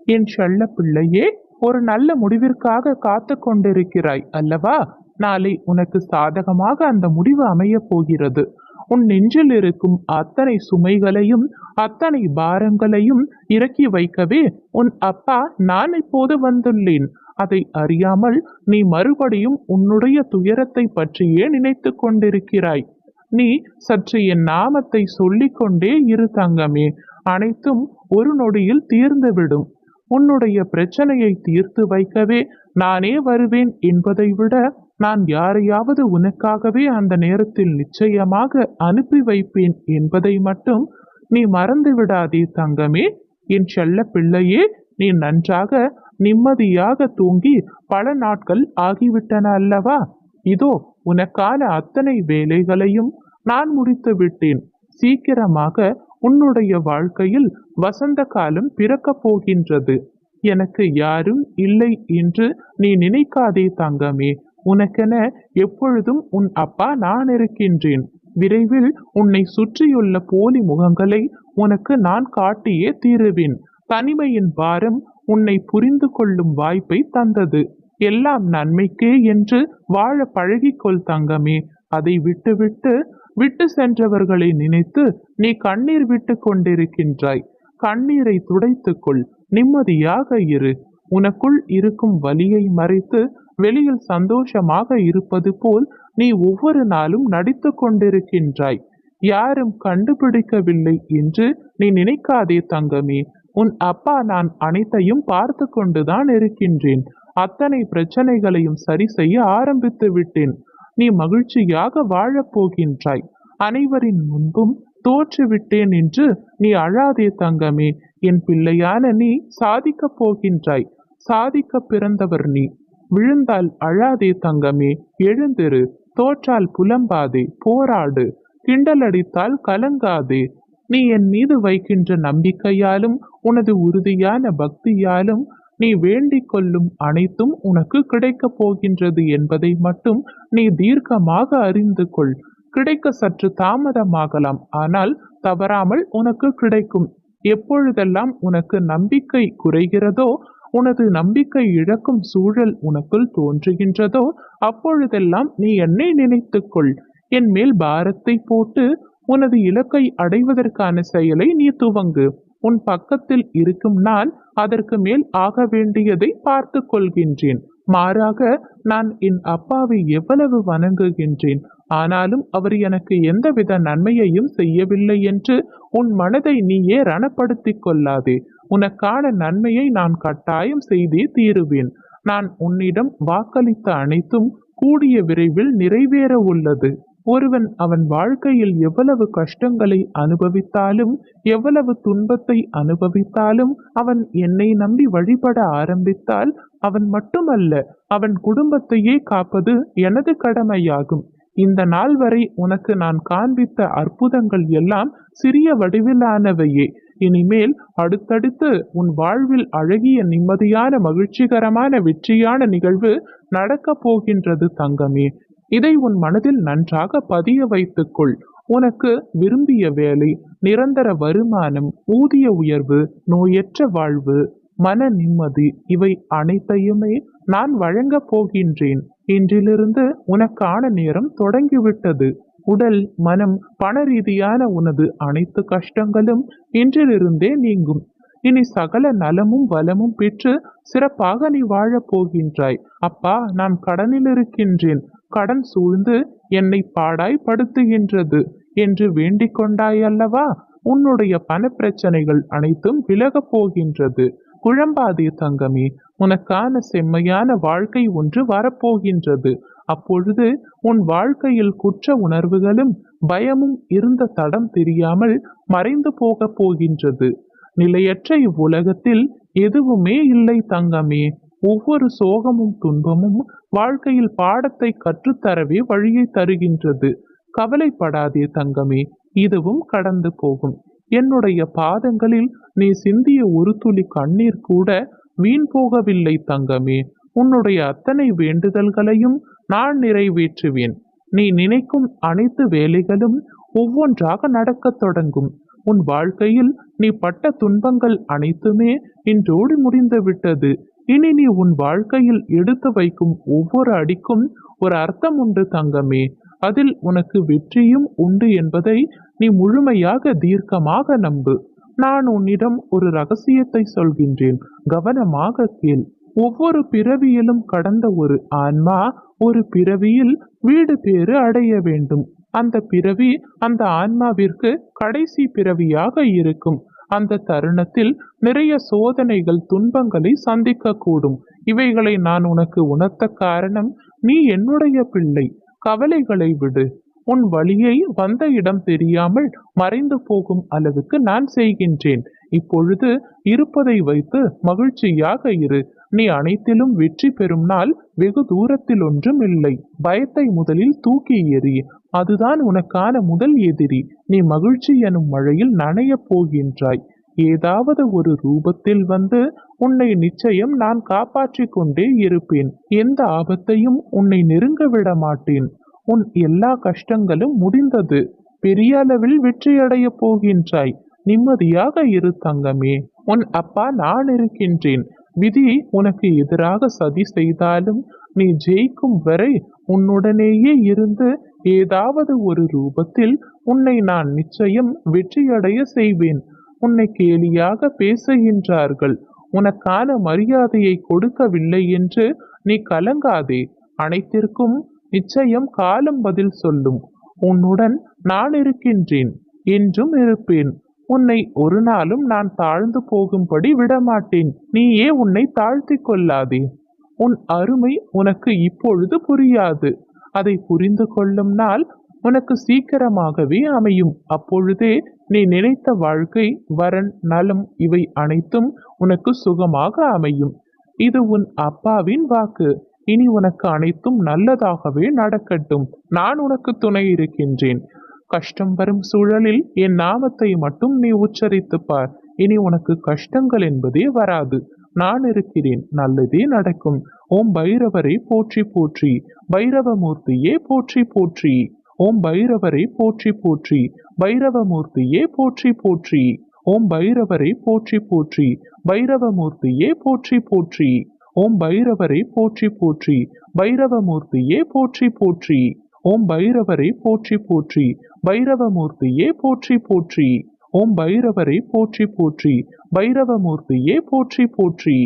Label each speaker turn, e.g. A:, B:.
A: என் செல்ல பிள்ளையே, ஒரு நல்ல முடிவிற்காக காத்து கொண்டிருக்கிறாய் அல்லவா? நாளை உனக்கு சாதகமாக அந்த முடிவு அமையப் போகிறது. உன் நெஞ்சில் இருக்கும் அத்தனை சுமைகளையும் அத்தனை பாரங்களையும் இறக்கி வைக்கவே உன் அப்பா நான் இப்போது வந்துள்ளேன். அதை அறியாமல் நீ மறுபடியும் உன்னுடைய துயரத்தை பற்றியே நினைத்து கொண்டிருக்கிறாய். நீ சற்று என் நாமத்தை சொல்லிக் கொண்டே இரு தங்கமே. அனைத்தும் ஒரு நொடியில் தீர்ந்துவிடும். உன்னுடைய பிரச்சனையை தீர்த்து வைக்கவே நானே வருவேன் என்பதை விட நான் யாரையாவது உனக்காகவே அந்த நேரத்தில் நிச்சயமாக அனுப்பி வைப்பேன் என்பதை மட்டும் நீ மறந்து விடாதே தங்கமே. என் செல்ல பிள்ளையே, நீ நன்றாக நிம்மதியாக தூங்கி பல நாட்கள் ஆகிவிட்டன அல்லவா? இதோ உனக்கான அத்தனை வேலைகளையும் நான் முடித்து விட்டேன். சீக்கிரமாக உன்னுடைய வாழ்க்கையில் வசந்த காலம் பிறக்கப் போகின்றது. எனக்கு யாரும் இல்லை என்று நீ நினைக்காதே தங்கமே. உனக்கென எப்பொழுதும் உன் அப்பா நான் இருக்கின்றேன். விரைவில் உன்னை சுற்றியுள்ள போலி முகங்களை உனக்கு நான் காட்டியே தீருவேன். தனிமையின் பாரம் உன்னை புரிந்து கொள்ளும் வாய்ப்பை தந்தது. எல்லாம் நன்மைக்கே என்று வாழ பழகிக்கொள் தங்கமே. அதை விட்டுவிட்டு விட்டு சென்றவர்களை நினைத்து நீ கண்ணீர் விட்டு கொண்டிருக்கின்றாய். கண்ணீரை துடைத்துக்கொள். நிம்மதியாக இரு. உனக்குள் இருக்கும் வலியை மறைத்து வெளியில் சந்தோஷமாக இருப்பது போல் நீ ஒவ்வொரு நாளும் நடித்து கொண்டிருக்கின்றாய். யாரும் கண்டுபிடிக்கவில்லை என்று நீ நினைக்காதே தங்கமே. உன் அப்பா நான் அனைத்தையும் பார்த்து கொண்டுதான் இருக்கின்றேன். அத்தனை பிரச்சனைகளையும் சரி செய்ய ஆரம்பித்து விட்டேன். நீ மகிழ்ச்சியாக வாழப் போகின்றாய். அனைவரின் முன்பும் தோற்றுவிட்டேன் என்று நீ அழாதே தங்கமே. என் பிள்ளையான நீ சாதிக்கப் போகின்றாய். சாதிக்க பிறந்தவர் நீ. விழுந்தால் அழாதே தங்கமே. எழுந்திரு. தோற்றால் புலம்பாதே. போராடு. கிண்டலடித்தால் கலங்காதே. நீ என் மீது வைக்கின்ற நம்பிக்கையாலும் உனது உறுதியான பக்தியாலும் நீ வேண்டிக் கொள்ளும் அனைத்தும் உனக்கு கிடைக்கப் போகின்றது என்பதை மட்டும் நீ தீர்க்கமாக அறிந்து கொள். கிடைக்க சற்று தாமதமாகலாம், ஆனால் தவறாமல் உனக்கு கிடைக்கும். எப்பொழுதெல்லாம் உனக்கு நம்பிக்கை குறைகிறதோ, உனது நம்பிக்கை இழக்கும் சூழல் உனக்குள் தோன்றுகின்றதோ, அப்பொழுதெல்லாம் நீ என்னை நினைத்துக்கொள். என் மேல் பாரத்தை போட்டு உனது இலக்கை அடைவதற்கான செயலை நீ துவங்கு. உன் பக்கத்தில் இருக்கும் நான் அதற்கு மேல் ஆக வேண்டியதை பார்த்து கொள்கின்றேன். மாறாக நான் என் அப்பாவை எவ்வளவு வணங்குகின்றேன். ஆனாலும் அவர் எனக்கு எந்தவித நன்மையையும் செய்யவில்லை என்று உன் மனதை நீயே ரணப்படுத்திக் கொள்ளாதே. உனக்கான நன்மையை நான் கட்டாயம் செய்தே தீருவேன். நான் உன்னிடம் வாக்களித்த அனைத்தும் கூடிய விரைவில் நிறைவேற உள்ளது. ஒருவன் அவன் வாழ்க்கையில் எவ்வளவு கஷ்டங்களை அனுபவித்தாலும் எவ்வளவு துன்பத்தை அனுபவித்தாலும் அவன் என்னை நம்பி வழிபட ஆரம்பித்தால் அவன் மட்டுமல்ல, அவன் குடும்பத்தையே காப்பது எனது கடமையாகும். இந்த நாள் வரை உனக்கு நான் காண்பித்த அற்புதங்கள் எல்லாம் சிறிய வடிவிலானவையே. இனிமேல் அடுத்தடுத்து உன் வாழ்வில் அழகிய நிம்மதியான மகிழ்ச்சிகரமான வெற்றியான நிகழ்வு நடக்கப் போகின்றது தங்கமே. இதை உன் மனதில் நன்றாக பதிய வைத்துக்கொள். உனக்கு விரும்பிய வேலை, நிரந்தர வருமானம், ஊதிய உயர்வு, நோயற்ற வாழ்வு, மன நிம்மதி இவை அனைத்தையுமே நான் வழங்கப் போகின்றேன். இன்றிலிருந்து உனக்கான நேரம் தொடங்கிவிட்டது. உடல், மனம், பண ரீதியான உனது அனைத்து கஷ்டங்களும் இன்றிலிருந்தே நீங்கும். இனி சகல நலமும் வளமும் பெற்று சிறப்பாக நீ வாழப் போகின்றாய். அப்பா, நான் கடனில் இருக்கின்றேன், கடன் சூழ்ந்து என்னை பாடாய் படுத்துகின்றது என்று வேண்டிக் கொண்டாய் அல்லவா? உன்னுடைய பண பிரச்சனைகள் அனைத்தும் விலகப் போகின்றது. குழம்பாதே தங்கமே. உனக்கான செம்மையான வாழ்க்கை ஒன்று வரப்போகின்றது. அப்பொழுது உன் வாழ்க்கையில் குற்ற உணர்வுகளும் பயமும் இருந்த தடம் தெரியாமல் மறைந்து போகப் போகின்றது. நிலையற்ற இவ்வுலகத்தில் எதுவுமே இல்லை தங்கமே. ஒவ்வொரு சோகமும் துன்பமும் வாழ்க்கையில் பாடத்தை கற்றுத்தரவே வழியை தருகின்றது. கவலைப்படாதே தங்கமே, இதுவும் கடந்து போகும். என்னுடைய பாதங்களில் நீ சிந்திய ஒரு துளி கண்ணீர் கூட வீண் போகவில்லை தங்கமே. உன்னுடைய அத்தனை வேண்டுதல்களையும் நான் நிறைவேற்றுவேன். நீ நினைக்கும் அனைத்து வேலைகளும் ஒவ்வொன்றாக நடக்கத் தொடங்கும். உன் வாழ்க்கையில் நீ பட்ட துன்பங்கள் அனைத்துமே இன்றோடு முடிந்து விட்டது. இனி நீ உன் வாழ்க்கையில் எடுத்து வைக்கும் ஒவ்வொரு அடிக்கும் ஒரு அர்த்தம் உண்டு தங்கமே. அதில் உனக்கு வெற்றியும் உண்டு என்பதை நீ முழுமையாக தீர்க்கமாக நம்பு. நான் உன்னிடம் ஒரு ரகசியத்தை சொல்கின்றேன், கவனமாக கேள். ஒவ்வொரு பிறவியிலும் கடந்த ஒரு ஆன்மா ஒரு பிறவியில் வீடு பேறு அடைய வேண்டும். அந்த பிறவி அந்த ஆன்மாவிற்கு கடைசி பிறவியாக இருக்கும். அந்த தருணத்தில் நிறைய சோதனைகள் துன்பங்களை சந்திக்க கூடும். இவைகளை நான் உனக்கு உணர்த்த காரணம், நீ என்னுடைய பிள்ளை. கவலைகளை விடு. உன் வழியை வந்த இடம் தெரியாமல் மறைந்து போகும் அளவுக்கு நான் செய்கின்றேன். இப்பொழுது இருப்பதை வைத்து மகிழ்ச்சியாக இரு. நீ அனைத்திலும் வெற்றி பெறும் நாள் வெகு தூரத்தில் ஒன்றும் இல்லை. பயத்தை முதலில் தூக்கி எறி. அதுதான் உனக்கான முதல் எதிரி. நீ மகிழ்ச்சி எனும் மழையில் நனையப் போகின்றாய். ஏதாவது ஒரு ரூபத்தில் வந்து உன்னை நிச்சயம் நான் காப்பாற்றிக் கொண்டே இருப்பேன். எந்த ஆபத்தையும் உன்னை நெருங்க விட மாட்டேன். உன் எல்லா கஷ்டங்களும் முடிந்தது. பெரிய அளவில் வெற்றியடைய போகின்றாய். நிம்மதியாக இரு தங்கமே. உன் அப்பா நான் இருக்கின்றேன். விதி உனக்கு எதிராக சதி செய்தாலும் நீ ஜெயிக்கும் வரை உன்னுடனேயே இருந்து ஏதாவது ஒரு ரூபத்தில் உன்னை நான் நிச்சயம் வெற்றியடைய செய்வேன். உன்னை கேலியாக பேசுகின்றார்கள், உனக்கான மரியாதையை கொடுக்கவில்லை என்று நீ கலங்காதே. அனைத்திற்கும் நிச்சயம் காலம் பதில் சொல்லும். உன்னுடன் நான் இருக்கின்றேன், என்றும் இருப்பேன். உன்னை ஒரு நாளும் நான் தாழ்ந்து போகும்படி விடமாட்டேன். நீயே உன்னை தாழ்த்திக் கொள்ளாதே. உன் அருமை உனக்கு இப்பொழுது புரியாது. அதை புரிந்து கொள்ளும் நாள் உனக்கு சீக்கிரமாகவே அமையும். அப்பொழுதே நீ நினைத்த வாழ்க்கை, வரன், நலம் இவை அனைத்தும் உனக்கு சுகமாக அமையும். இது உன் அப்பாவின் வாக்கு. இனி உனக்கு அனைத்தும் நல்லதாகவே நடக்கட்டும். நான் உனக்கு துணை இருக்கின்றேன். கஷ்டம் வரும் சூழலில் என் நாமத்தை மட்டும் நீ உச்சரித்துப் பார். இனி உனக்கு கஷ்டங்கள் என்பதே வராது. நான் இருக்கிறேன், நல்லதே நடக்கும். ஓம் பைரவரை போற்றி போற்றி. பைரவமூர்த்தியே போற்றி போற்றி. ஓம் பைரவரை போற்றி போற்றி. பைரவமூர்த்தியே போற்றி போற்றி. ஓம் பைரவரை போற்றி போற்றி. பைரவமூர்த்தியே போற்றி போற்றி. ஓம் பைரவரை போற்றி போற்றி. பைரவமூர்த்தியே போற்றி போற்றி. ஓம் பைரவரை போற்றி போற்றி. பைரவமூர்த்தியே போற்றி போற்றி. ஓம் பைரவரை போற்றி போற்றி. பைரவமூர்த்தியே போற்றி போற்றி.